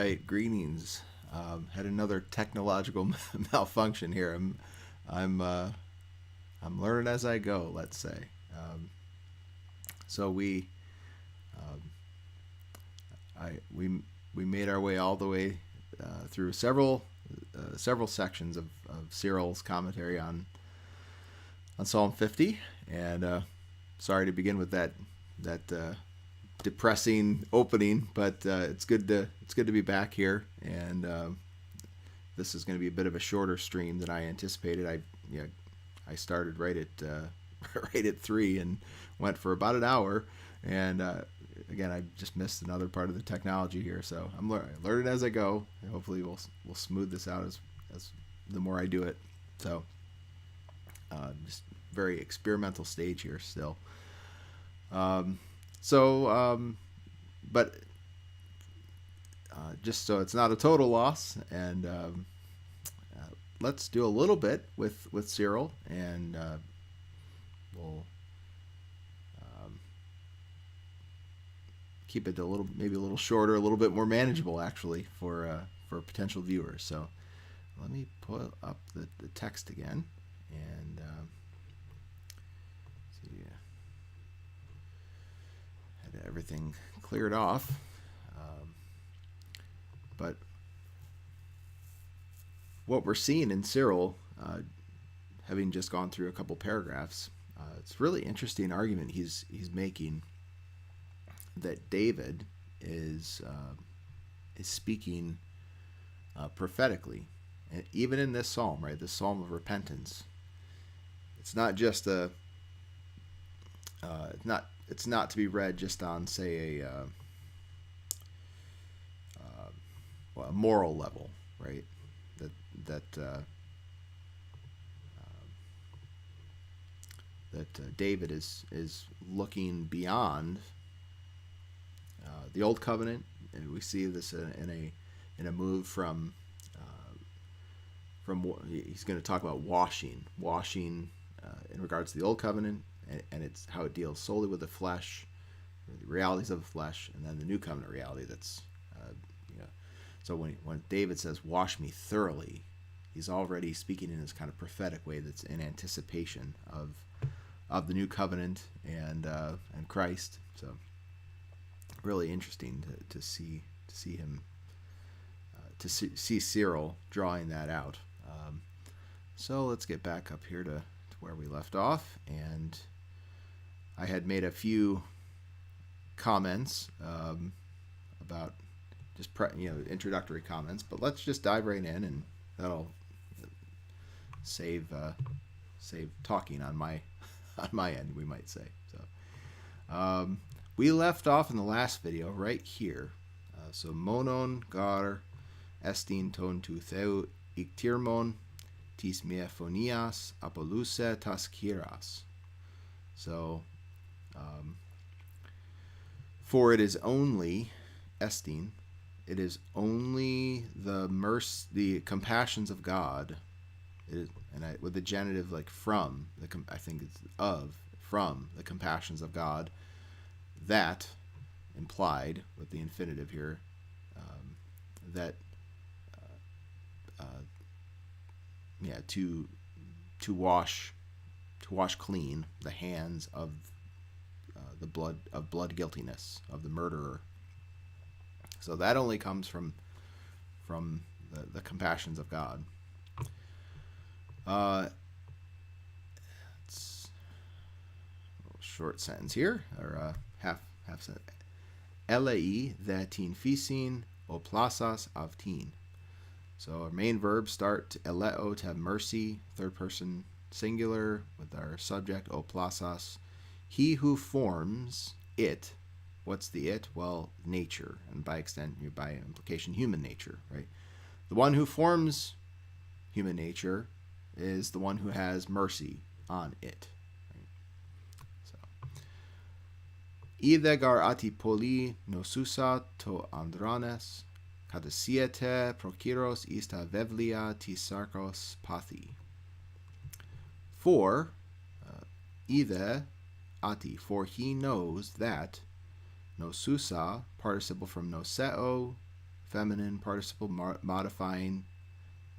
right, greetings. Had another technological malfunction here. I'm I'm learning as I go. Let's say. Um, so um, we made our way all the way through several sections of Cyril's commentary on Psalm 50, and sorry to begin with that depressing opening, but it's good to be back here, and this is going to be a bit of a shorter stream than I anticipated. I started right at right at 3 and went for about an hour, and again I just missed another part of the technology here, so I'm learning as I go. And hopefully we'll smooth this out as the more I do it. So just very experimental stage here still. But just so it's not a total loss, and let's do a little bit with Cyril, and we'll keep it maybe a little shorter, a little bit more manageable actually for potential viewers. So let me pull up the text again, and see, had everything cleared off, but what we're seeing in Cyril, having just gone through a couple paragraphs, it's really interesting argument he's making that David is speaking prophetically, and even in this psalm, right, this psalm of repentance. It's not just it's not to be read just on, say, a moral level, right? That David is looking beyond the old covenant, and we see this in a move from he's going to talk about washing in regards to the old covenant, and it's how it deals solely with the flesh, the realities of the flesh, and then the new covenant reality. That's so when David says "wash me thoroughly," he's already speaking in this kind of prophetic way that's in anticipation of the new covenant and Christ. So really interesting to see him see Cyril drawing that out. So let's get back up here to where we left off, and I had made a few comments about just introductory comments, but let's just dive right in, and that'll save talking on my end, we might say. So we left off in the last video right here. So monon gar estin ton tu theu iktirmon tis mephonias apoluse tas kiras. So for it is only estin, it is only the compassions of God. With the genitive like from, I think it's from the compassions of God, that implied with the infinitive here, that to wash clean the hands of the blood guiltiness of the murderer. So that only comes from the compassions of God. It's a little short sentence here, or half sentence. Elei thetin physin o plasas avtin. So our main verbs start eleo, to have mercy, third person singular, with our subject o plasas. He who forms it. What's the it? Well, nature, and by implication, human nature, right? The one who forms human nature is the one who has mercy on it. Right? So, Idegar ati poli nosusa to andranes, katasiete prokiros ista vevlia ti sarkos pathi. For ide ati, for he knows that, nosusa, participle from noseo, feminine participle modifying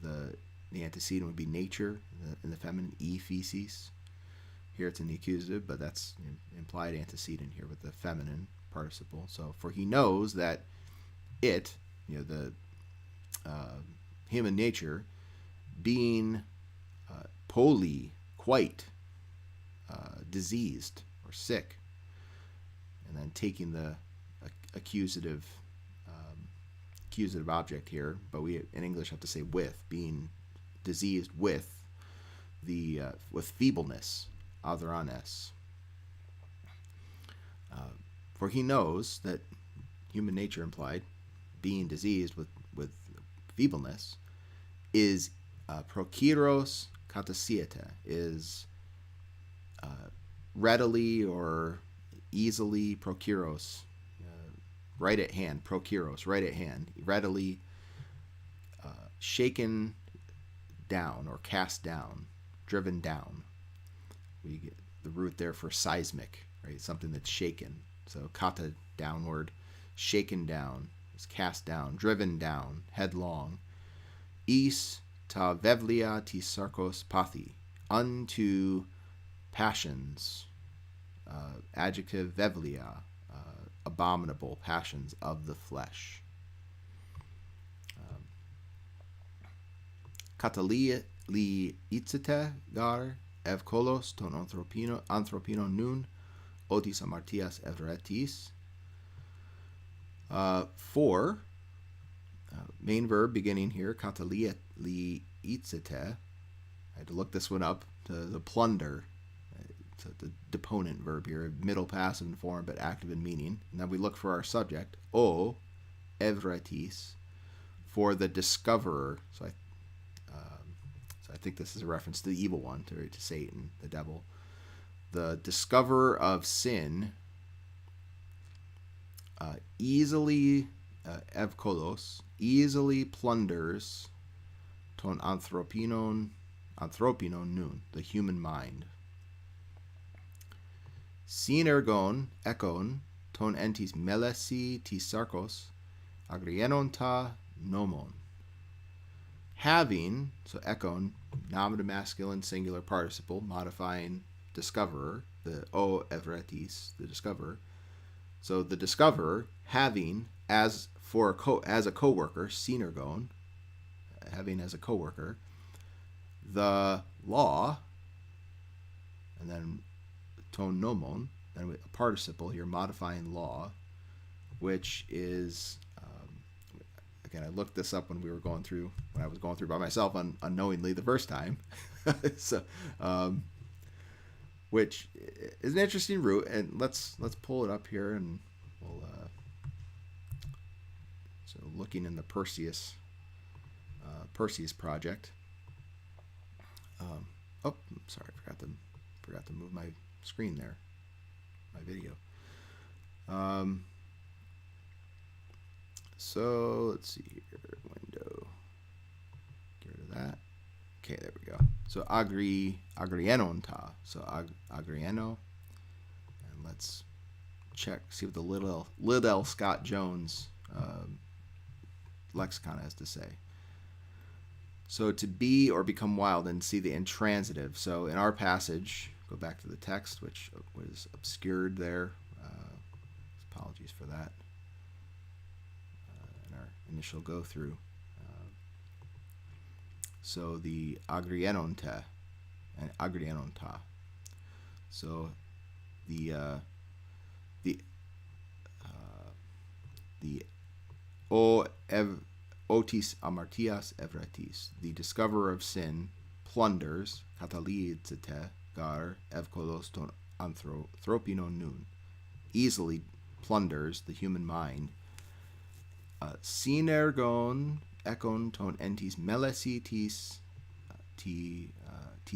the antecedent would be nature in the feminine, e feces. Here it's in the accusative, but that's implied antecedent here with the feminine participle. So, for he knows that it, the human nature, being quite diseased or sick, and then taking the accusative object here, but we in English have to say with, being diseased with feebleness, atheranes. For he knows that human nature implied, being diseased with feebleness, is prokiros katasiete, is readily or easily, prokiros, right at hand, prokiros, right at hand, readily shaken down or cast down, driven down. We get the root there for seismic, right? Something that's shaken. So kata, downward, shaken down, is cast down, driven down, headlong. Is ta vevlia ti sarkos pathi, unto passions, adjective vevlia, abominable passions of the flesh. Katalia li itzete gar evkolos ton anthropino nun otis amartias evretis. For main verb beginning here, katalia li itzete. I had to look this one up. The plunder. It's the deponent verb here, middle passive in form but active in meaning. And then we look for our subject, o evretis, for the discoverer. So I think this is a reference to the evil one, to Satan, the devil. The discoverer of sin easily, evkolos, easily plunders ton anthropinon nun, the human mind. Synergon ekon ton entis melesi ti sarkos agrienon ta nomon. Having, so ekon, nominative masculine singular participle, modifying discoverer, the o evretis, the discoverer. So the discoverer, having as a co-worker, synergon, having as a co-worker, the law, and then ton nomon, then a participle here modifying law, which is, again, I looked this up when I was going through by myself unknowingly the first time. So, which is an interesting root, and let's pull it up here, and we'll so looking in the Perseus project. Sorry, I forgot to move my screen there, my video. So let's see here, window, get rid of that. Okay, there we go. So agrienon ta, so agrieno, and let's see what the Liddell Scott Jones lexicon has to say. So to be or become wild, and see the intransitive. So in our passage, go back to the text, which was obscured there. Apologies for that. In our initial go through. So the agrienon te and agrienon ta. So the otis amartias evretis, the discoverer of sin, plunders, katalidzete gar evkolos ton anthropino nun, easily plunders the human mind. Synergon ekon ton entis melesi ti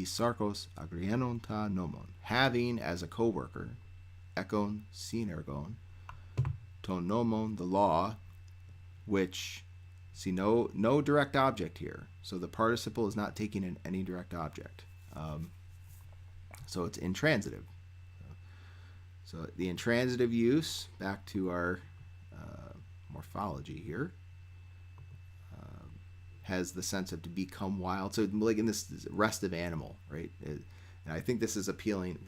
sarkos agrienon ta nomon, having as a co-worker, ekon synergon, ton nomon, the law, which, see, no direct object here, so the participle is not taking in any direct object, so it's intransitive. So the intransitive use, back to our morphology here, has the sense of to become wild. So like in this restive animal, right? And I think this is appealing.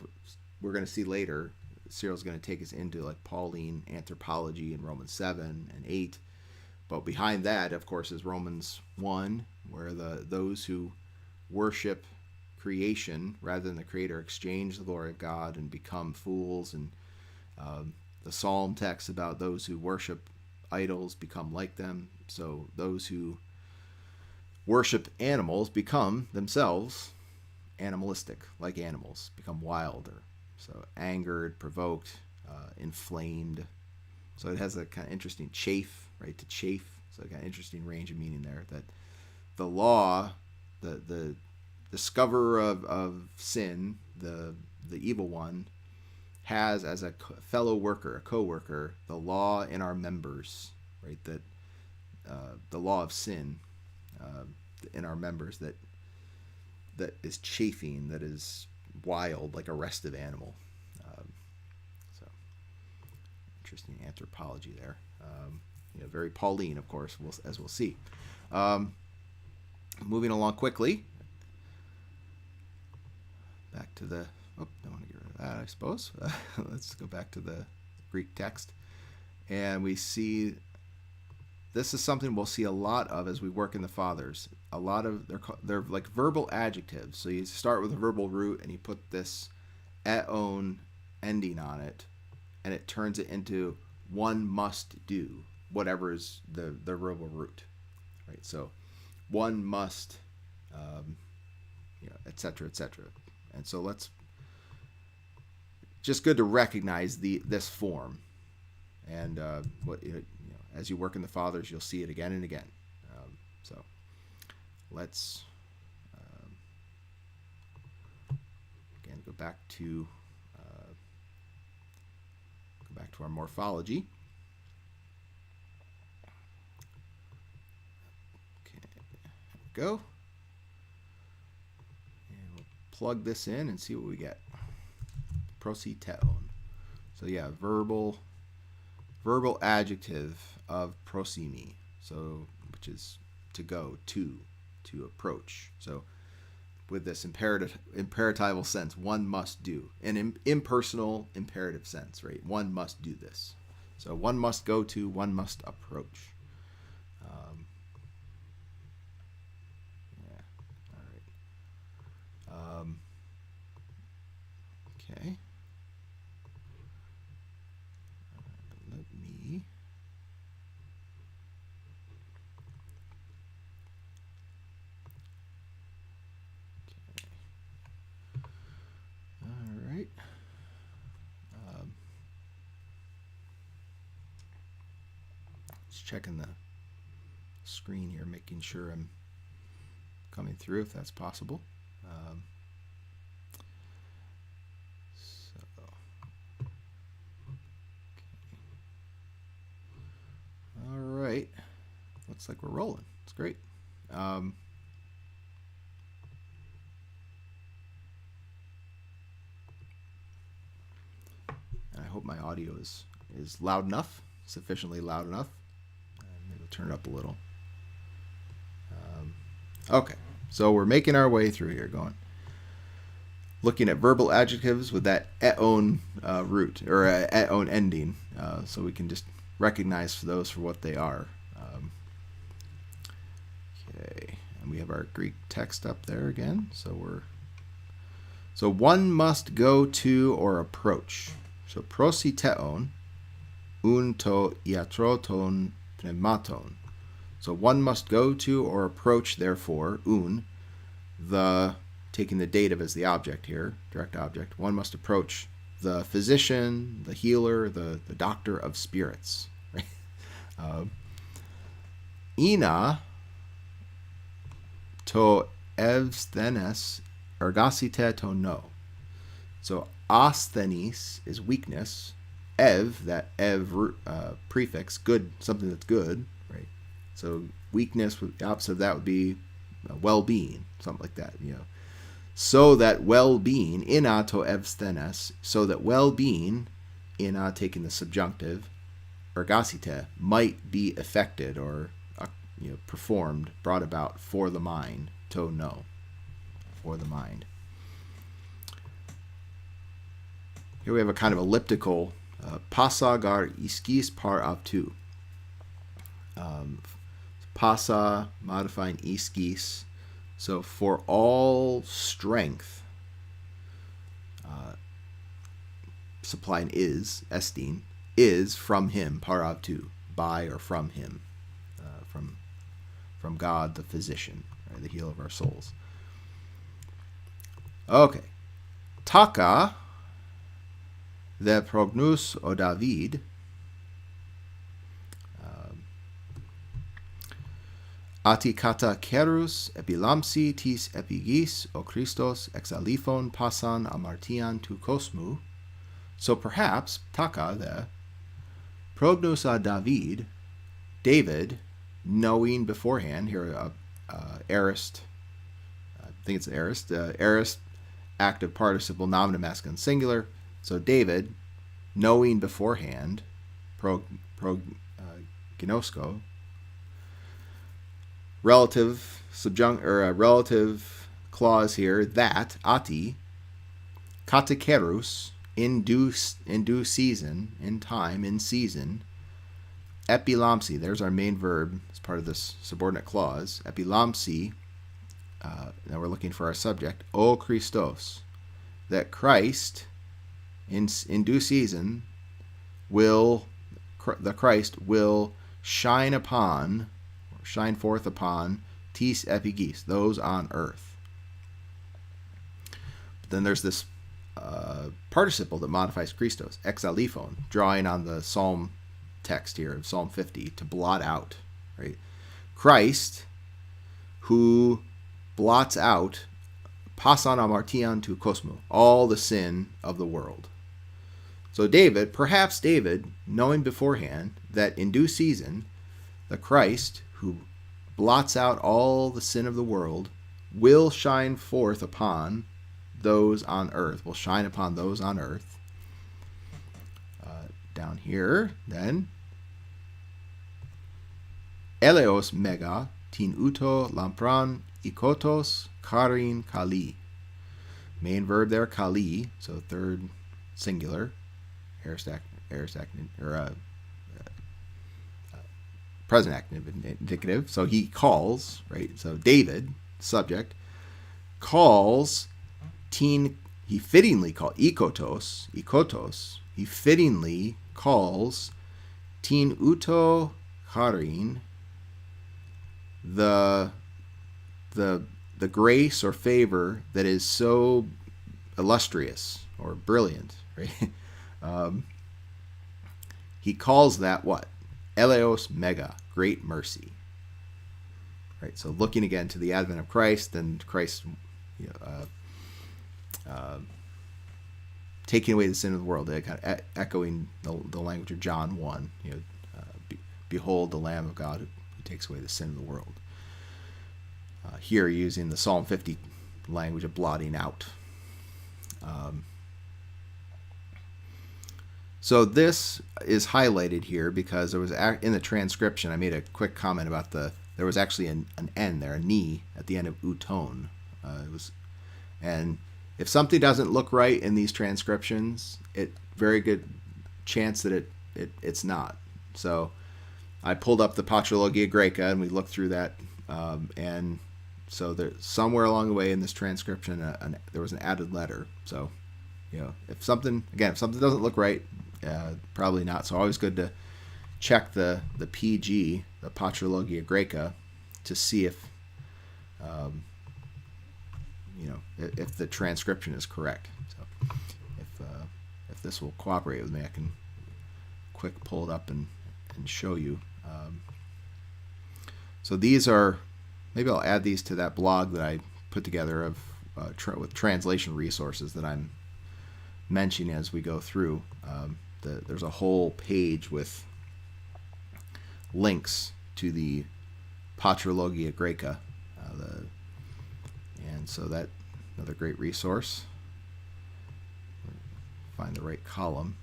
We're going to see later, Cyril's going to take us into like Pauline anthropology in Romans 7 and 8. But behind that, of course, is Romans 1, where those who worship creation rather than the Creator exchange the glory of God and become fools. And the Psalm text about those who worship idols become like them. So those who worship animals become themselves animalistic, like animals, become wilder. So angered, provoked, inflamed. So it has a kind of interesting chafe, right? To chafe. So a kind of interesting range of meaning there. That the law, the discoverer of sin, the evil one, has as a fellow worker, a co-worker, the law in our members, right? That the law of sin in our members that is chafing, that is wild, like a restive animal. So interesting anthropology there. Very Pauline, of course, as we'll see. Moving along quickly. Back to the... Oh, don't want to get rid of that, I suppose. Let's go back to the Greek text. And we see... This is something we'll see a lot of as we work in the Fathers. A lot of... They're like verbal adjectives. So you start with a verbal root and you put this eon ending on it. And it turns it into one must do. Whatever is the verbal root. Right? So one must... et cetera, et cetera. And so let's just good to recognize this form, and as you work in the Fathers, you'll see it again and again. So let's again go back to our morphology. Okay, there we go. Plug this in and see what we get. Prositeon. So yeah, verbal adjective of prosimi. So which is to go, to approach. So with this imperatival sense, one must do. An impersonal imperative sense, right? One must do this. So one must go to, one must approach. Okay. Let me. Okay. All right. Just checking the screen here, making sure I'm coming through, if that's possible. All right, looks like we're rolling. It's great. And I hope my audio is loud enough, sufficiently loud enough. Maybe I'll turn it up a little. Okay, so we're making our way through here, looking at verbal adjectives with that eon root, or eon ending, so we can just recognize those for what they are. Okay, and we have our Greek text up there again. So one must go to or approach. So prositeon, un to iatroton pneumaton. So one must go to or approach, therefore, taking the dative as the object here, direct object, one must approach the physician, the healer, the doctor of spirits. Right? Ina to evsthenes ergasite to no. So asthenes is weakness. That prefix, good, something that's good, right? So weakness, the opposite of that would be well-being, something like that, So that well-being, ina to evsthenes, so that well-being, ina taking the subjunctive, ergasite, might be affected or performed, brought about for the mind, to know, for the mind. Here we have a kind of elliptical pasa gar iskis par aptu. Pasa modifying iskis. So for all strength, supplying is, estin, is from him, par aptu, by or from him, from God, the physician, right, the healer of our souls. Okay. Taka, the prognus o David, ati kata kerus epilamsi tis epigis o Christos exalifon pasan amartian tu kosmu. So perhaps, taka, the prognus a David, David, knowing beforehand, here aorist, I think it's aorist, aorist, active participle, nominative masculine singular. So David, knowing beforehand, ginosko, relative relative clause here, that ati katekerus, in due season, in time, in season, epilamsi, there's our main verb as part of this subordinate clause, epilamsi, now we're looking for our subject, o Christos, that Christ, in due season, the Christ will shine forth upon tis epigis, those on earth. But then there's this participle that modifies Christos, exalifon, drawing on the Psalm text here of Psalm 50, to blot out, right? Christ, who blots out, pasan amartian tu kosmo, all the sin of the world. So David, perhaps David, knowing beforehand that in due season, the Christ, who blots out all the sin of the world, will shine forth upon those on earth, will shine upon those on earth. Down here, then, eleos mega tin uto lampran ikotos karin kali. Main verb there, kali, so third singular, present active indicative. So he calls, right? So David, subject, calls tin, he fittingly calls, ikotos, he fittingly calls tin uto harin, the grace or favor that is so illustrious or brilliant, right? He calls that what? Eleos mega, great mercy. Right. So looking again to the advent of Christ, and Christ, taking away the sin of the world, kind of echoing the language of John 1. Behold the Lamb of God who takes away the sin of the world. Here using the Psalm 50 language of blotting out. So this is highlighted here because there was in the transcription, I made a quick comment about there was actually an N there, a ni at the end of uton. And if something doesn't look right in these transcriptions, very good chance that it's not. So I pulled up the Patristic Greek and we looked through that, and so there, somewhere along the way in this transcription, there was an added letter. So, if something doesn't look right, probably not. So always good to check the PG, the Patrologia Graeca, to see if if the transcription is correct. So if this will cooperate with me, I can quick pull it up and show you. So these are, maybe I'll add these to that blog that I put together of with translation resources that I'm mentioning as we go through. There's a whole page with links to the Patrologia Graeca, and so that another great resource. Find the right column.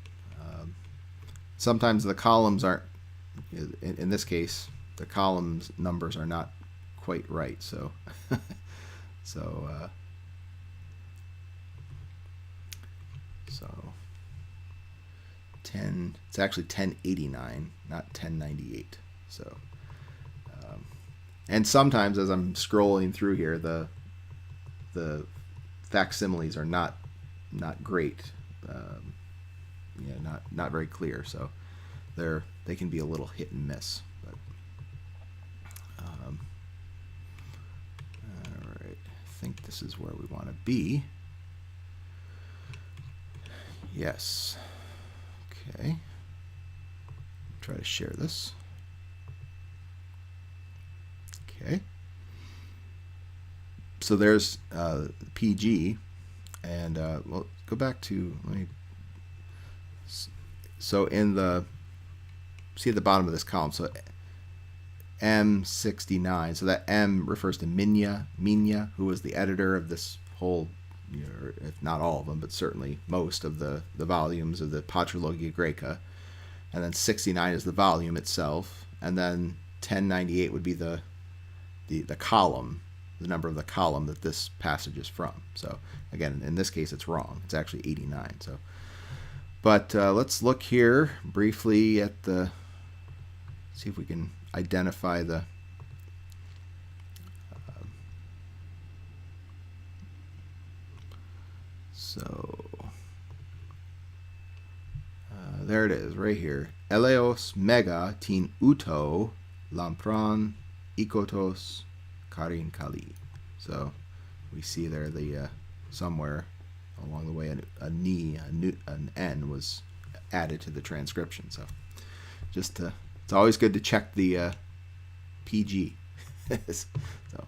Sometimes the columns aren't. In this case, the columns numbers are not quite right. So so 10. It's actually 1089, not 1098. So and sometimes as I'm scrolling through here, the facsimiles are not great. Not very clear. So they can be a little hit and miss. But all right, I think this is where we want to be. Yes. Okay. Try to share this. Okay. So there's PG, and well, go back to let me. So in the see at the bottom of this column, so M69. So that M refers to Minya, who was the editor of this whole, if not all of them, but certainly most of the volumes of the Patrologia Graeca. And then 69 is the volume itself, and then 1098 would be the column, the number of the column that this passage is from. So again, in this case, it's wrong. It's actually 89. So, but let's look here briefly at see if we can identify the there it is, right here. Eleos mega tin uto lampron ikotos karin kali. So we see there the somewhere along the way an N was added to the transcription. So just it's always good to check the PG. So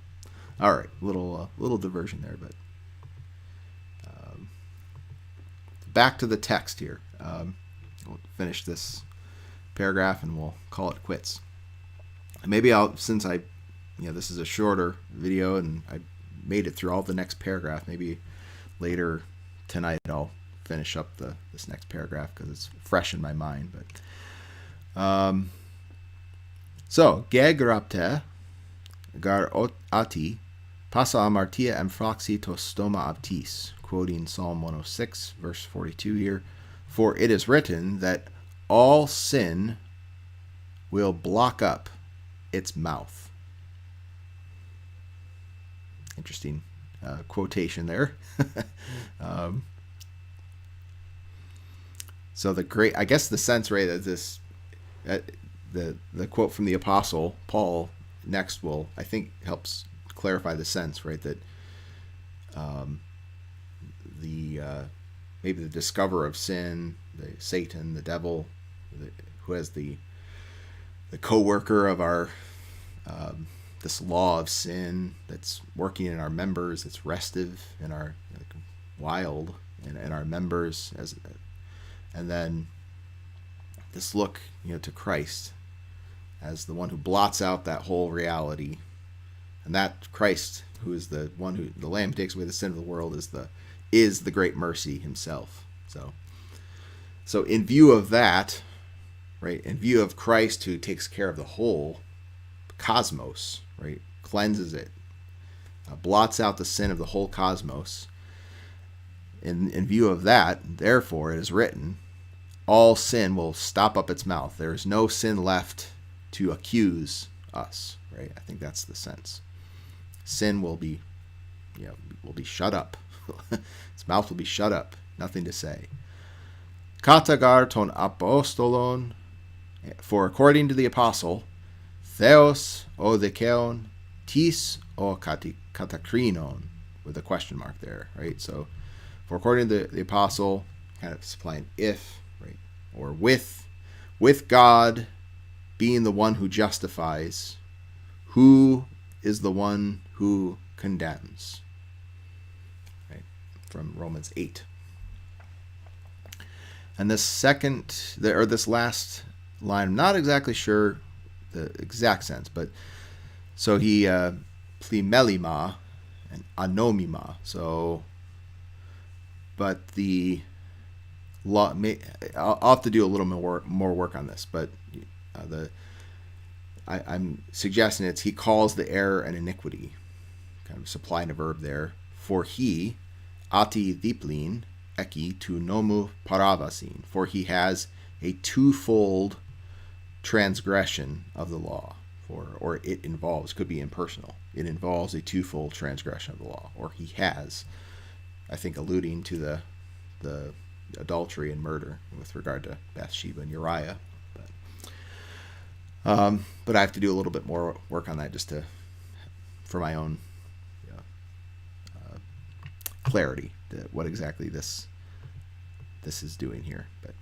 all right, little diversion there, but back to the text here. We'll finish this paragraph and we'll call it quits. Maybe since this is a shorter video and I made it through all the next paragraph, maybe later tonight I'll finish up this next paragraph because it's fresh in my mind. But so gegrapte gar ati passa amartia amphaxi to stoma aptis, quoting Psalm 106 verse 42 here. For it is written that all sin will block up its mouth. Interesting quotation there. So I guess the sense, right, that this, the quote from the Apostle Paul next will, I think, helps clarify the sense, right, that maybe the discoverer of sin, Satan, the devil, who has the co-worker of our this law of sin that's working in our members, it's restive in our wild in our members, and then this look to Christ as the one who blots out that whole reality, and that Christ, who is the one who the Lamb takes away the sin of the world, is the great mercy himself. So in view of that, right, in view of Christ who takes care of the whole cosmos, right, cleanses it, blots out the sin of the whole cosmos, in view of that, therefore it is written, all sin will stop up its mouth. There is no sin left to accuse us, right? I think that's the sense. Sin will be shut up. Its mouth will be shut up. Nothing to say. Katagar ton apostolon, for according to the apostle, theos o dikeon, tis o katakrinon, with a question mark there, right? So, for according to the apostle, kind of supplying if, right, or with God being the one who justifies, who is the one who condemns, right? From Romans 8. And this this last line, I'm not exactly sure the exact sense, but so he plimelima and anomima. So, but I'll have to do a little more work on this. But I'm suggesting he calls the error an iniquity, kind of supplying a verb there. For he, ati diplin, eki tu nomu paravasin, for he has a twofold transgression of the law, or it involves, could be impersonal, it involves a twofold transgression of the law, or he has, I think alluding to the adultery and murder with regard to Bathsheba and Uriah. But I have to do a little bit more work on that just for my own clarity, what exactly this is doing here. But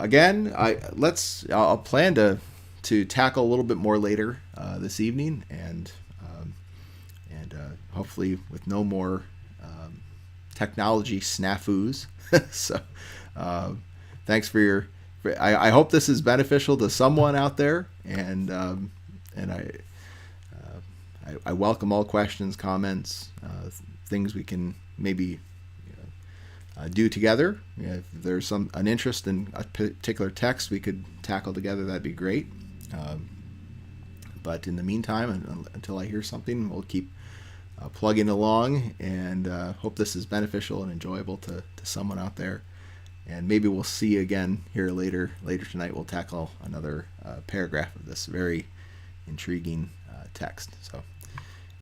again, I'll plan to tackle a little bit more later this evening, and hopefully with no more technology snafus. So thanks for your. I hope this is beneficial to someone out there, and I welcome all questions, comments, things we can maybe do together. If there's an interest in a particular text we could tackle together, that'd be great. But in the meantime, until I hear something, we'll keep plugging along, and hope this is beneficial and enjoyable to someone out there. And maybe we'll see you again here later tonight. We'll tackle another paragraph of this very intriguing text. So